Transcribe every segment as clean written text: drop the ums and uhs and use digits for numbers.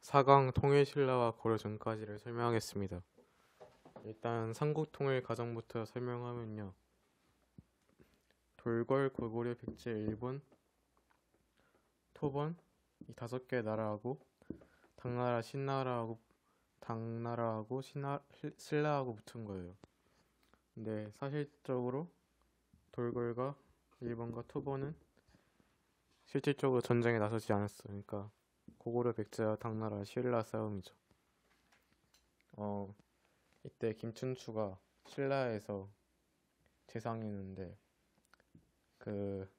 4강 통일신라와 고려 전까지를 설명하겠습니다. 일단 삼국통일 과정부터 설명하면요. 돌궐, 고구려, 백제, 일본, 토번 이 5개 나라하고 당나라, 당나라하고 신라하고 붙은 거예요. 근데 사실적으로 돌궐과 일본과 토번은 실질적으로 전쟁에 나서지 않았어. 그러니까 고구려, 백제와 당나라, 신라 싸움이죠. 이때 김춘추가 신라에서 재상했는데 그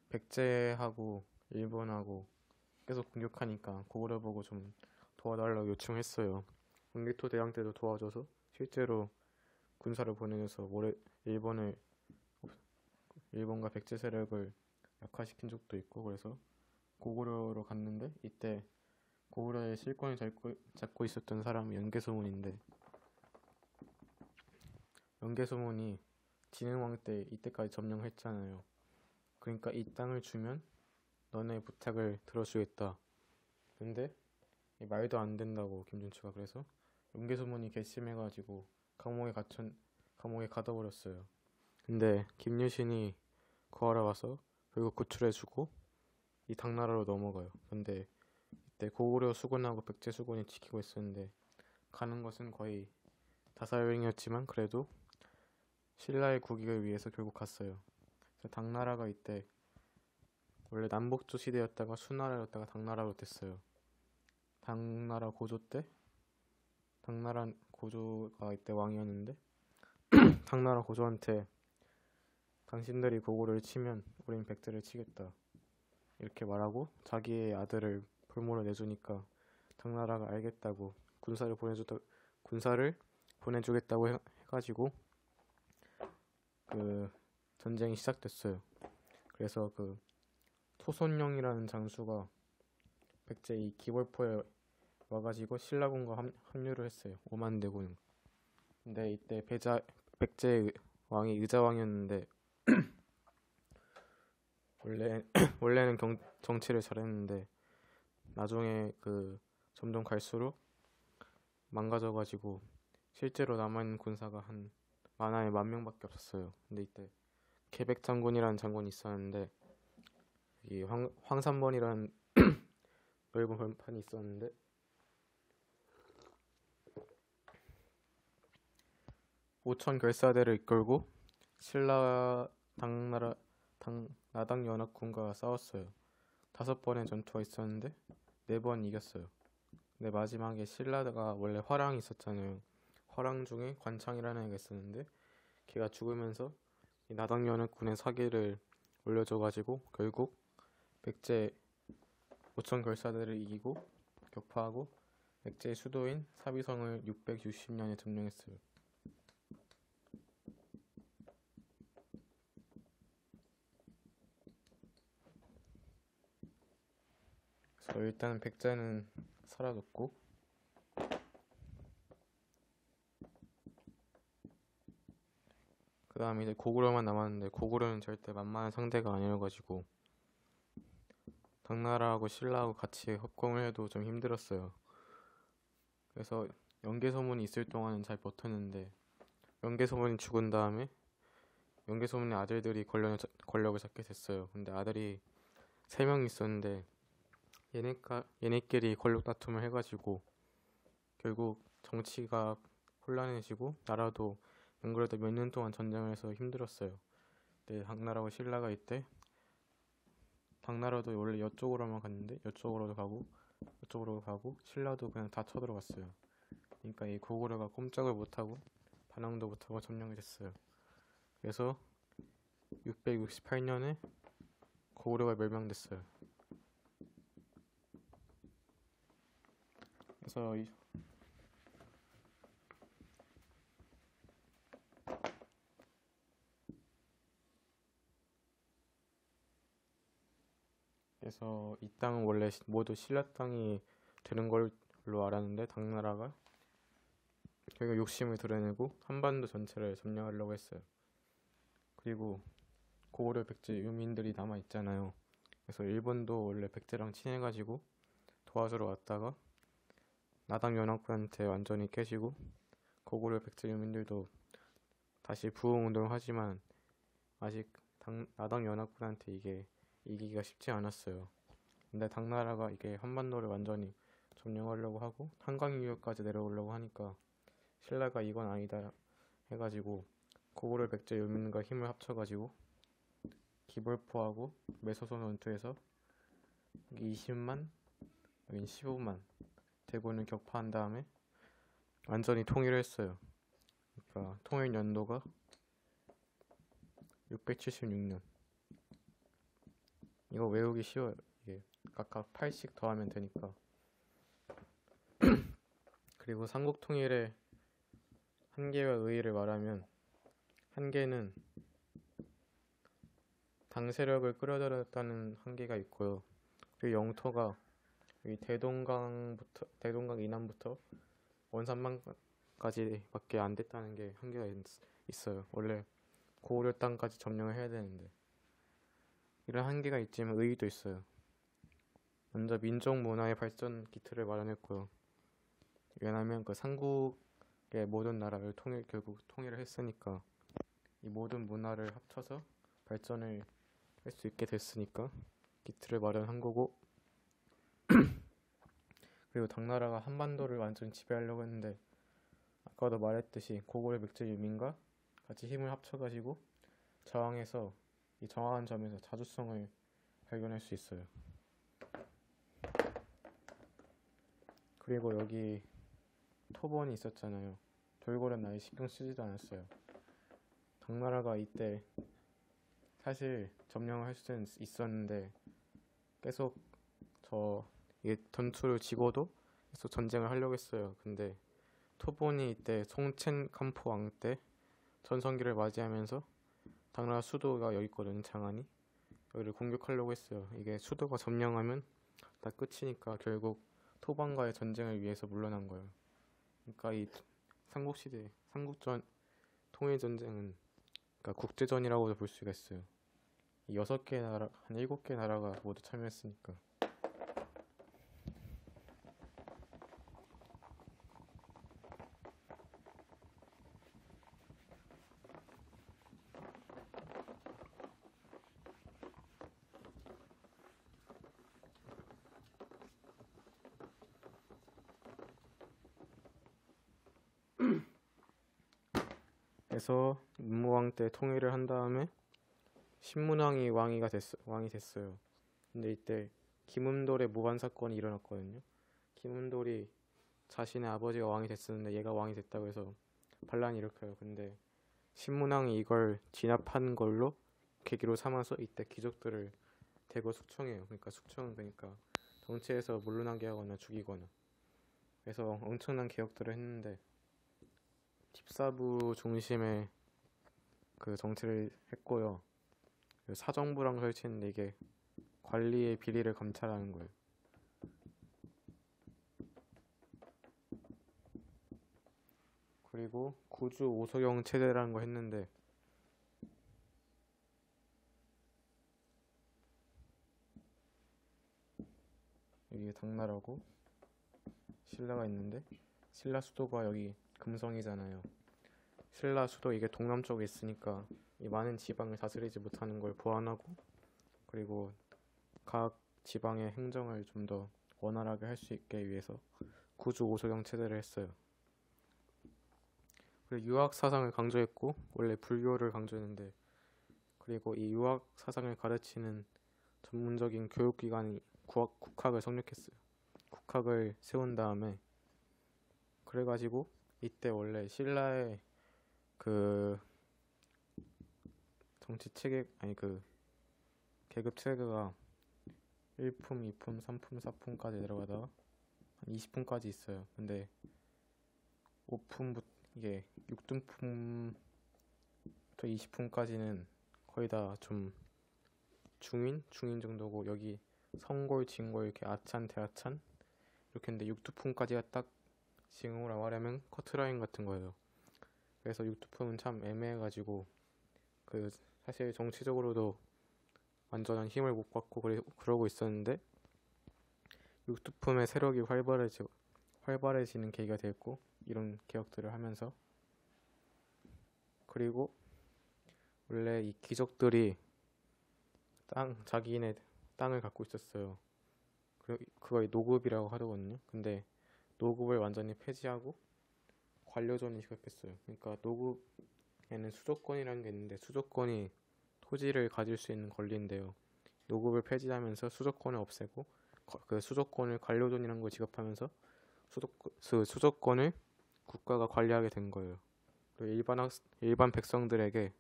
백제하고 일본하고 계속 공격하니까 고구려 보고 좀 도와달라고 요청했어요. 경기도 대항 때도 도와줘서 실제로 군사를 보내줘서 일본을 일본과 백제 세력을 약화시킨 적도 있고, 그래서 고구려로 갔는데 이때 고구려의 실권을 잡고 있었던 사람이 연개소문인데, 연개소문이 진흥왕 때 이때까지 점령했잖아요. 그러니까 이 땅을 주면 너네 부탁을 들어주겠다. 근데 말도 안 된다고 김준추가. 그래서 연개소문이 괘씸해가지고 감옥에 가둬버렸어요. 근데 김유신이 구하러 와서 결국 구출해주고 이 당나라로 넘어가요. 근데 이때 고구려 수군하고 백제 수군이 지키고 있었는데 가는 것은 거의 다살뱅이었지만 그래도 신라의 국익을 위해서 결국 갔어요. 그래서 당나라가 이때 원래 남북조 시대였다가 수나라였다가 당나라로 됐어요. 당나라 고조가 이때 왕이었는데 당나라 고조한테 당신들이 고구려를 치면 우린 백제를 치겠다 이렇게 말하고 자기의 아들을 볼모로 내주니까 당나라가 알겠다고 군사를 보내주겠다고 해가지고 그 전쟁이 시작됐어요. 그래서 그 토손령이라는 장수가 백제 이 기벌포에 와가지고 신라군과 합류를 했어요. 5만 대군. 근데 이때 백제 왕이 의자왕이었는데 원래는 정치를 잘했는데 나중에 점점 갈수록 망가져가지고 실제로 남아있는 군사가 한 많아야 10,000명밖에 없었어요. 근데 이때 계백 장군이라는 장군이 있었는데 이 황산번이라는 넓은 벌판이 있었는데 5천 결사대를 이끌고 신라 나당 연합군과 싸웠어요. 5번의 전투가 있었는데 4번 이겼어요. 근데 마지막에 신라가 원래 화랑이 있었잖아요. 화랑 중에 관창이라는 애가 있었는데 걔가 죽으면서 이 나당 연합군의 사기를 올려줘가지고 결국 백제 5천 결사대를 이기고 격파하고 백제의 수도인 사비성을 660년에 점령했어요. 그래서 일단 백제는 사라졌고 그 다음에 이제 고구려만 남았는데 고구려는 절대 만만한 상대가 아니어가지고 당나라하고 신라하고 같이 협공을 해도 좀 힘들었어요. 그래서 연개소문이 있을 동안은 잘 버텼는데 연개소문이 죽은 다음에 연개소문의 아들들이 권력을 잡게 됐어요. 근데 아들이 3명 있었는데 얘네끼리 권력 다툼을 해가지고 결국 정치가 혼란해지고 나라도 안 그래도 몇 년 동안 전쟁을 해서 힘들었어요. 근데 당나라와 신라가 이때 당나라도 원래 이쪽으로만 갔는데 이쪽으로 가고 신라도 그냥 다 쳐들어갔어요. 그러니까 이 고구려가 꼼짝을 못하고 반항도 못하고 점령이 됐어요. 그래서 668년에 고구려가 멸망됐어요. 그래서 이 땅은 원래 모두 신라 땅이 되는 걸로 알았는데 당나라가 결국 욕심을 드러내고 한반도 전체를 점령하려고 했어요. 그리고 고구려 백제 유민들이 남아 있잖아요. 그래서 일본도 원래 백제랑 친해가지고 도와주러 왔다가 나당 연합군한테 완전히 깨지고 고구려 백제 유민들도 다시 부흥운동을 하지만 아직 나당 연합군한테 이게 이기기가 쉽지 않았어요. 근데 당나라가 이게 한반도를 완전히 점령하려고 하고 한강 유역까지 내려오려고 하니까 신라가 이건 아니다 해가지고 고구려 백제 유민과 힘을 합쳐가지고 기벌포하고 매소선 원투에서 20만 여긴 15만 대군을 격파한 다음에 완전히 통일을 했어요. 그러니까 통일 연도가 676년. 이거 외우기 쉬워요. 이게 각각 8씩 더하면 되니까. 그리고 삼국 통일의 한계와 의의를 말하면 한계는 당 세력을 끌어들였다는 한계가 있고요. 그리고 영토가 이 대동강 이남부터 원산만까지밖에 안 됐다는 게 한계가 있어요. 원래 고구려 땅까지 점령을 해야 되는데 이런 한계가 있지만 의의도 있어요. 먼저 민족 문화의 발전 기틀을 마련했고요. 왜냐하면 그 삼국의 모든 나라를 결국 통일을 했으니까 이 모든 문화를 합쳐서 발전을 할 수 있게 됐으니까 기틀을 마련한 거고 그리고 당나라가 한반도를 완전히 지배하려고 했는데 아까도 말했듯이 고구려 백제 유민과 같이 힘을 합쳐가지고 저항해서 이 정확한 점에서 자주성을 발견할 수 있어요. 그리고 여기 토번이 있었잖아요. 돌고래는 아예 신경 쓰지도 않았어요. 당나라가 이때 사실 점령을 할 수는 있었는데 계속 이게 전투를 지고도 계속 전쟁을 하려고 했어요. 근데 토본이 이때 송첸 캄포 왕 때 전성기를 맞이하면서 당나라 수도가 여기 있거든요. 장안이. 여기를 공격하려고 했어요. 이게 수도가 점령하면 다 끝이니까 결국 토반과의 전쟁을 위해서 물러난 거예요. 그러니까 이 삼국시대 삼국전 통일전쟁은 그러니까 국제전이라고도 볼 수가 있어요. 이 6개 나라, 한 7개 나라가 모두 참여했으니까. 그래서 문무왕 때 통일을 한 다음에 신문왕이 왕이 됐어요. 근데 이때 김음돌의 모반 사건이 일어났거든요. 김음돌이 자신의 아버지가 왕이 됐었는데 얘가 왕이 됐다고 해서 반란이 일으켜요. 근데 신문왕이 이걸 진압한 걸로 계기로 삼아서 이때 귀족들을 대거 숙청해요. 그러니까 숙청은 정치에서 물러나게 하거나 죽이거나. 그래서 엄청난 개혁들을 했는데 팁사부 중심의 그 정치를 했고요. 사정부랑 설치했는데 이게 관리의 비리를 감찰하는 거예요. 그리고 구주 오소경 체제라는 거 했는데 여기 당나라고 신라가 있는데 신라 수도가 여기 금성이잖아요. 신라 수도 이게 동남쪽에 있으니까 이 많은 지방을 다스리지 못하는 걸 보완하고 그리고 각 지방의 행정을 좀 더 원활하게 할 수 있게 위해서 구주 오소경 체제를 했어요. 그리고 유학 사상을 강조했고 원래 불교를 강조했는데 그리고 이 유학 사상을 가르치는 전문적인 교육기관이 국학을 성립했어요. 국학을 세운 다음에 그래가지고 이때 원래 신라의 그 정치 체계 그 계급 체계가 1품, 2품, 3품, 4품까지 내려가다가 한 20품까지 있어요. 근데 5품부터 이게 6등품부터 20품까지는 거의 다 좀 중인 정도고 여기 성골, 진골 이렇게 아찬, 대아찬 이렇게 했는데 6등품까지가 딱 징후라 말하면 커트라인 같은 거예요. 그래서 6등품은 참 애매해가지고 사실 정치적으로도 완전한 힘을 못 받고 그러고 있었는데 6등품의 세력이 활발해지는 계기가 됐고 이런 개혁들을 하면서 그리고 원래 이 귀족들이 자기네 땅을 갖고 있었어요. 그걸 노급이라고 하거든요. 근데 노급을 완전히 폐지하고 관료전이 시작했어요. 그러니까 노급에는 수조권이라는 게 있는데 수조권이 토지를 가질 수 있는 권리인데요. 노급을 폐지하면서 수조권을 없애고 그 수조권을 관료전이라는 걸 지급하면서 수조권을 국가가 관리하게 된 거예요. 그리고 일반 백성들에게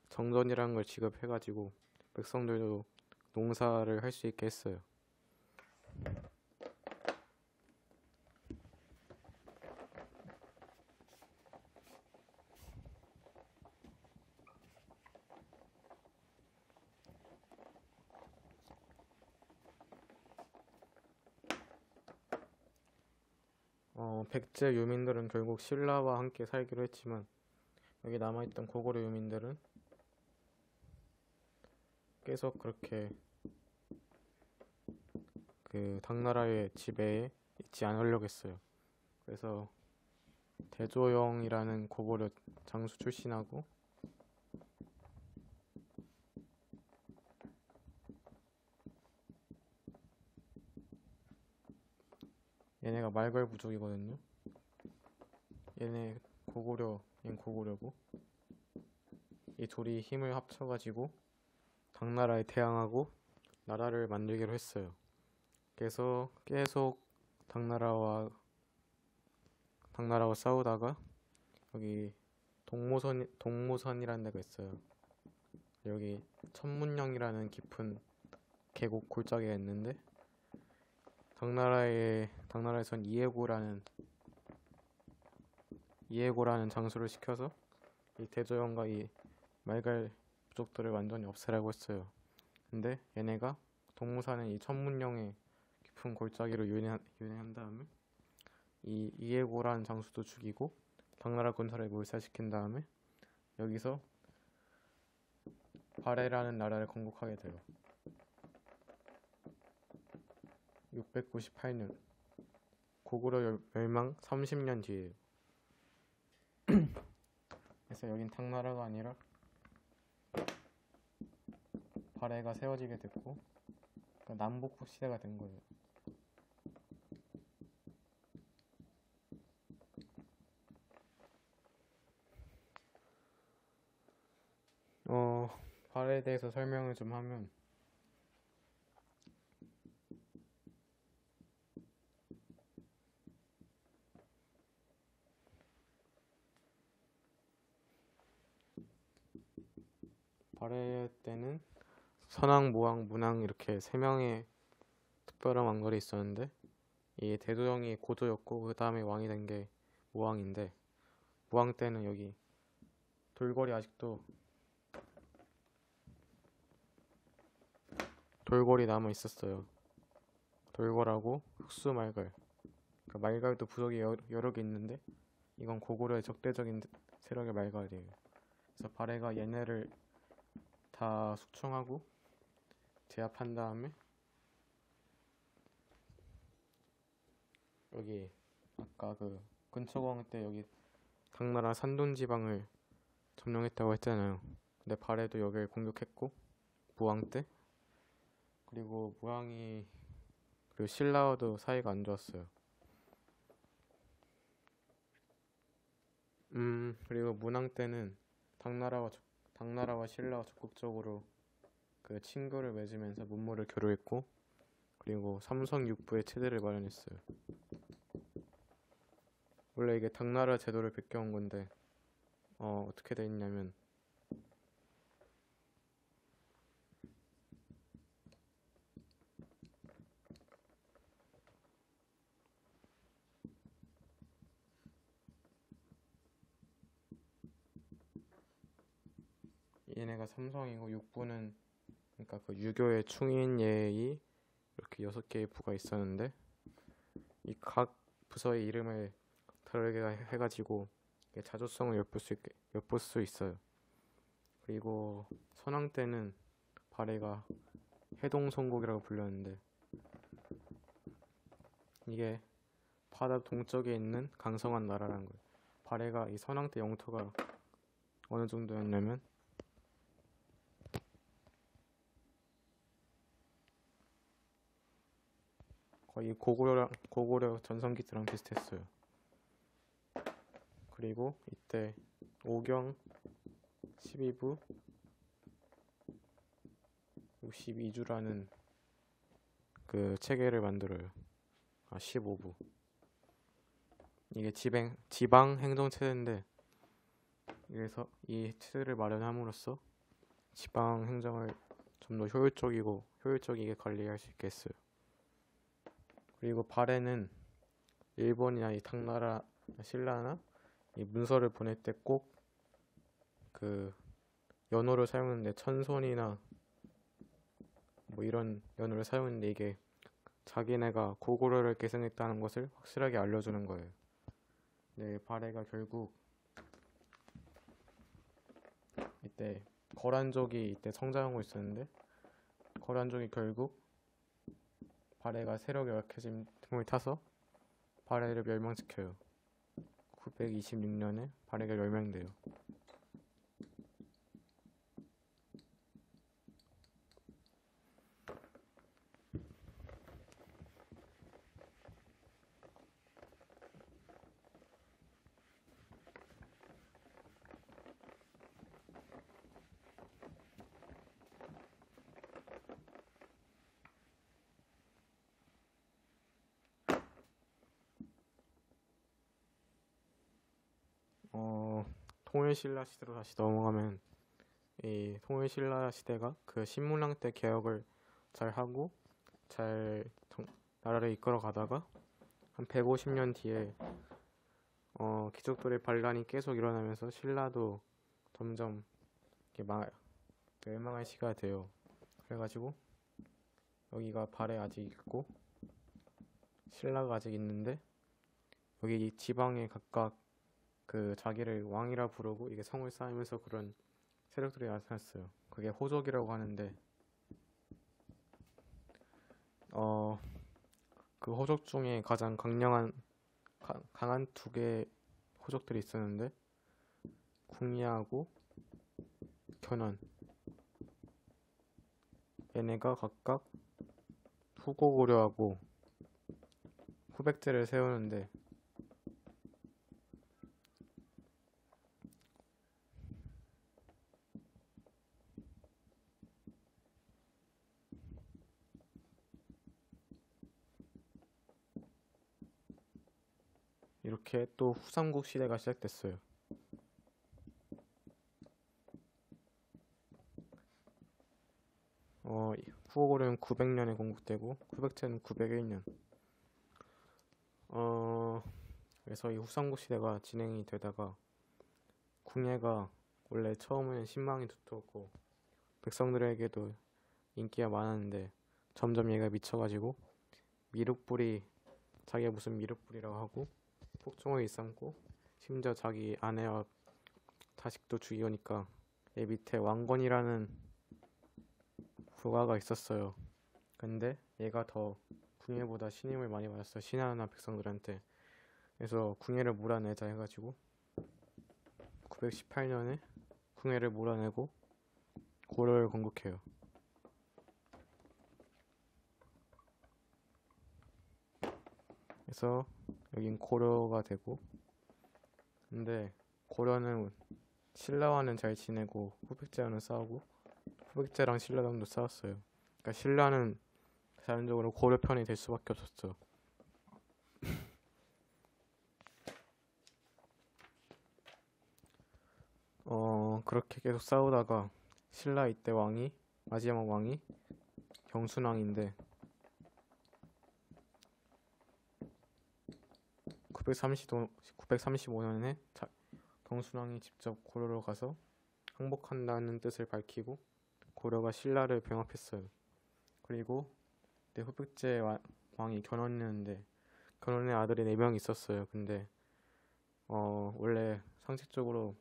정전이라는 걸 지급해가지고 백성들도 농사를 할 수 있게 했어요. 백제 유민들은 결국 신라와 함께 살기로 했지만 여기 남아있던 고구려 유민들은 계속 그렇게 그 당나라의 지배에 있지 않으려고 했어요. 그래서 대조영이라는 고구려 장수 출신하고 얘네가 말걸 부족이거든요. 얘는 고구려고 이 둘이 힘을 합쳐가지고 당나라에 대항하고 나라를 만들기로 했어요. 그래서 계속 당나라와 싸우다가 여기 동모선이라는 데가 있어요. 여기 천문령이라는 깊은 계곡 골짜기가 있는데 당나라에선 이해고라는 장수를 시켜서 이 대조영과 이 말갈 부족들을 완전히 없애라고 했어요. 근데 얘네가 동무사는 이 천문령의 깊은 골짜기로 유인한 다음에 이 이해고라는 장수도 죽이고 당나라 군사를 몰살시킨 다음에 여기서 발해라는 나라를 건국하게 돼요. 698년 고구려 멸망 30년 뒤에요. 그래서 여긴 당나라가 아니라 발해가 세워지게 됐고 그러니까 남북국 시대가 된 거예요. 발해에 대해서 설명을 좀 하면 발해 때는 선왕, 모왕, 문왕 이렇게 세 명의 특별한 왕들이 있었는데 이 대조영이 고조였고 그 다음에 왕이 된 게 모왕인데 모왕 때는 여기 돌궐이 아직도 돌궐이 남아 있었어요. 돌궐하고 흑수말갈. 그러니까 말갈도 부족이 여러 개 있는데 이건 고구려의 적대적인 세력의 말갈이에요. 그래서 발해가 얘네를 다 숙청하고 제압한 다음에 여기 아까 그 근초공 때 여기 당나라 산돈 지방을 점령했다고 했잖아요. 근데 발해도 여기를 공격했고 무왕 때 그리고 무왕이 그리고 신라와도 사이가 안 좋았어요. 그리고 문왕 때는 당나라와 신라와 적극적으로 그 친구를 맺으면서 문무를 교류했고 그리고 삼성육부의 체제를 마련했어요. 원래 이게 당나라 제도를 베껴온 건데 어떻게 돼 있냐면 얘네가 삼성이고 육부는 그러니까 그 유교의 충인예의 이렇게 6개의 부가 있었는데 이 각 부서의 이름을 다르게 해가지고 자주성을 엿볼 수 있어요. 그리고 선왕 때는 발해가 해동성국이라고 불렸는데 이게 바다 동쪽에 있는 강성한 나라라는 거예요. 발해가 이 선왕 때 영토가 어느 정도였냐면 거의 고구려 전성기 때랑 비슷했어요. 그리고 이때 오경 12부 62주라는 그 체계를 만들어요. 15부. 이게 지방 행정 체제인데, 그래서 이 체제를 마련함으로써 지방 행정을 좀 더 효율적이게 관리할 수 있게 했어요. 그리고 발해는 일본이나 이 당나라 신라나 이 문서를 보낼 때 꼭 그 연호를 사용하는데 천손이나 뭐 이런 연호를 사용했는데 이게 자기네가 고구려를 계승했다는 것을 확실하게 알려주는 거예요. 네, 발해가 결국 이때 거란족이 이때 성장하고 있었는데 거란족이 결국 발해가 세력이 약해진 틈을 타서 발해를 멸망시켜요. 926년에 발해가 멸망돼요. 통일신라 시대로 다시 넘어가면 이 통일신라 시대가 그 신문랑 때 개혁을 잘 하고 나라를 이끌어 가다가 한 150년 뒤에 귀족들의 반란이 계속 일어나면서 신라도 점점 이렇게 멸망할 시기가 돼요. 그래가지고 여기가 발해 아직 있고 신라가 아직 있는데 여기 이 지방에 각각 그 자기를 왕이라 부르고 이게 성을 쌓으면서 그런 세력들이 나타났어요. 그게 호족이라고 하는데 그 호족 중에 가장 강한 두 개의 호족들이 있었는데 궁리하고 견훤, 얘네가 각각 후고구려하고 후백제를 세우는데 이렇게 또 후삼국 시대가 시작됐어요. 후고구려는 900년에 건국되고 후백제는 901년. 그래서 이 후삼국 시대가 진행이 되다가 궁예가 원래 처음에는 신망이 두터웠고 백성들에게도 인기가 많았는데 점점 얘가 미쳐가지고 자기가 무슨 미륵불이라고 하고 폭정을 일삼고 심지어 자기 아내와 자식도 죽이니까 얘 밑에 왕건이라는 부하가 있었어요. 근데 얘가 더 궁예보다 신임을 많이 받았어. 신하나 백성들한테. 그래서 궁예를 몰아내자 해가지고 918년에 궁예를 몰아내고 고려를 건국해요. 그래서 여긴 고려가 되고, 근데 고려는 신라와는 잘 지내고 후백제와는 싸우고 후백제랑 신라랑도 싸웠어요. 그러니까 신라는 자연적으로 고려 편이 될 수밖에 없었죠. 그렇게 계속 싸우다가 신라 이때 마지막 왕이 경순왕인데 935년에 경순왕이 직접 고려로 가서 항복한다는 뜻을 밝히고 고려가 신라를 병합했어요. 그리고 내 후백제 왕이 견훤이었는데 견훤의 아들이 4명 있었어요. 근데 원래 상식적으로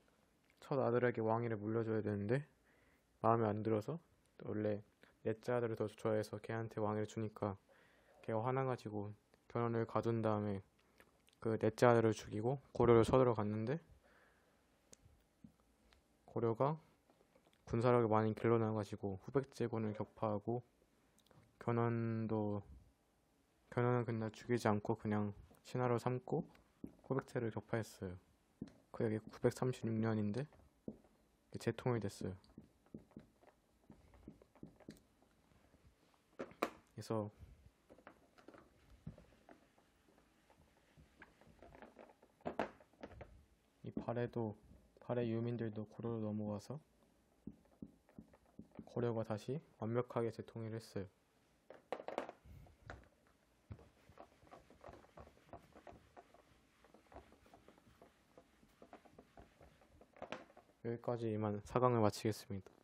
첫 아들에게 왕위를 물려줘야 되는데 마음에 안 들어서 원래 넷째 아들을 더 좋아해서 걔한테 왕위를 주니까 걔가 화나가지고 견훤을 가둔 다음에 그 넷째 아들을 죽이고 고려를 쳐들어 갔는데 고려가 군사력이 많이 길러나가지고 후백제군을 격파하고 견훤은 그날 죽이지 않고 그냥 신하로 삼고 후백제를 격파했어요. 그게 936년인데 재통이 됐어요. 그래서 이 발해 유민들도 고려로 넘어와서 고려가 다시 완벽하게 재통일을 했어요. 여기까지 이만 4강을 마치겠습니다.